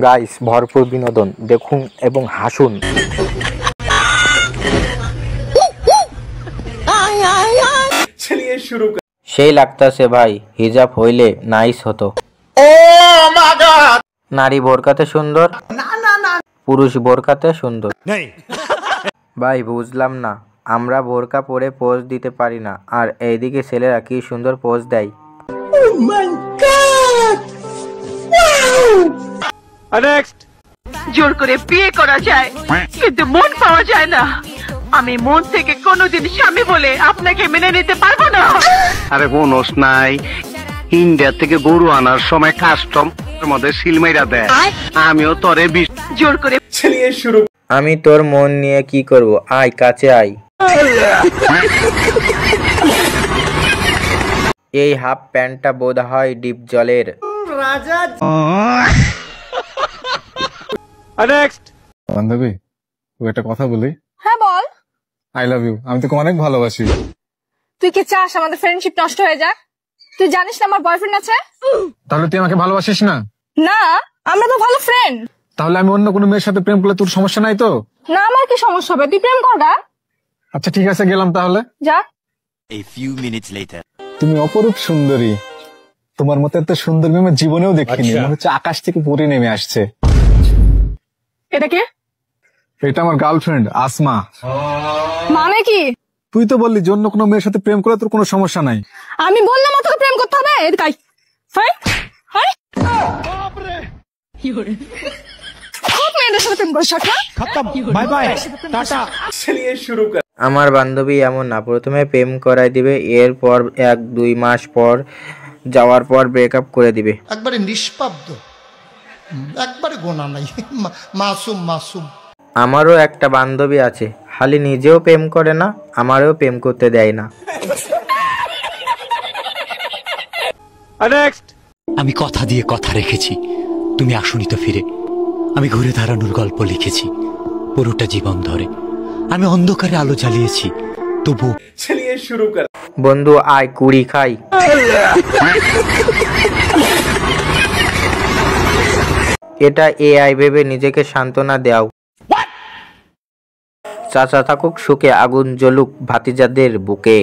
Guys, ভরপুর বিনোদন দেখুন এবং হাসুন। সেই লাগতাছে ভাই, হিজাব হইলে নাইস হতো। নারী বোরকাতে সুন্দর, পুরুষ বোরকাতে সুন্দর। ভাই বুঝলাম না, আমরা বোরকা পরে পোজ দিতে পারি না, আর এইদিকে ছেলেরা কি সুন্দর পোজ দেয়। জোর করে বিয়ে করা যায়, কিন্তু মন পাওয়া যায় না। আমি মন থেকে কোনোদিন স্বামী বলে আপনাকে মেনে নিতে পারবো না। আরে বোনস নাই, ইন্ডিয়া থেকে গরু আনার সময় কাস্টম মধ্যে সিলমাইরা দেয়। আমিও তোরে জোর করে শুরু। আমি তোর মন নিয়ে কি করব, আয় কাছে আয়। এই হাফ প্যান্টটা বোধ হয় ডিপ জলের। বান্ধবী, একটা কথা বলি। হ্যাঁ বল। I love you. আমি তোকে অনেক ভালোবাসি। তুই কি চাস আমাদের ফ্রেন্ডশিপ নষ্ট হয়ে যাক? তুই জানিস না আমার বয়ফ্রেন্ড আছে। তাহলে তুই আমাকে ভালোবাসিস না? না, আমরা তো ভালো ফ্রেন্ড। তাহলে আমি অন্য কোনো মেয়ের সাথে প্রেম করলে তোর সমস্যা নাই তো? না, আমার কি সমস্যা হবে? তুই প্রেম কর গা। আচ্ছা ঠিক আছে, গেলাম তাহলে। যা। A few minutes later. তুমি অপরূপ সুন্দরী। তোমার মতো এত সুন্দর মেয়ে আমি জীবনেও দেখিনি। মনে হচ্ছে আকাশ থেকে পড়ে নেমে আসছে। এটা কে? এটা আমার গার্লফ্রেন্ড আসমা। মানে কি? তুই তো বললি যে অন্য কোনো মেয়ের সাথে প্রেম করলে তোর কোনো সমস্যা নাই। আমি বললাম না তোকে প্রেম করতে হবে। এদিকে হাই হাই। খুব মেয়েদের সাথে প্রেম করিস না? খতম, বাই বাই, টাটা। চলিয়ে শুরু কর। আমার বান্ধবী এমন না, প্রথমে প্রেম করাই দিবে, এরপর 1-2 মাস পর যাওয়ার পর ব্রেকআপ করে দিবে। একবারে নিষ্পাব্দ, একবারে গোনা নাই, মাসুম মাসুম। আমারও একটা বান্ধবী আছে, খালি নিজেও প্রেম করে না, আমারও প্রেম করতে দেয় না। আমি কথা দিয়ে কথা রেখেছি, তুমি আসুনি তো ফিরে। আমি ঘুরে দাঁড়ানোর গল্প লিখেছি পুরোটা জীবন ধরে। আমি অন্ধকারে আলো জ্বালিয়েছি, তবু শুরু কর। বন্ধু আয় কুড়ি খাই। এটা এআই ভেবে নিজেকে সান্ত্বনা দাও। চাচা থাকুক সুখে, আগুন জ্বলুক ভাতিজাদের বুকে।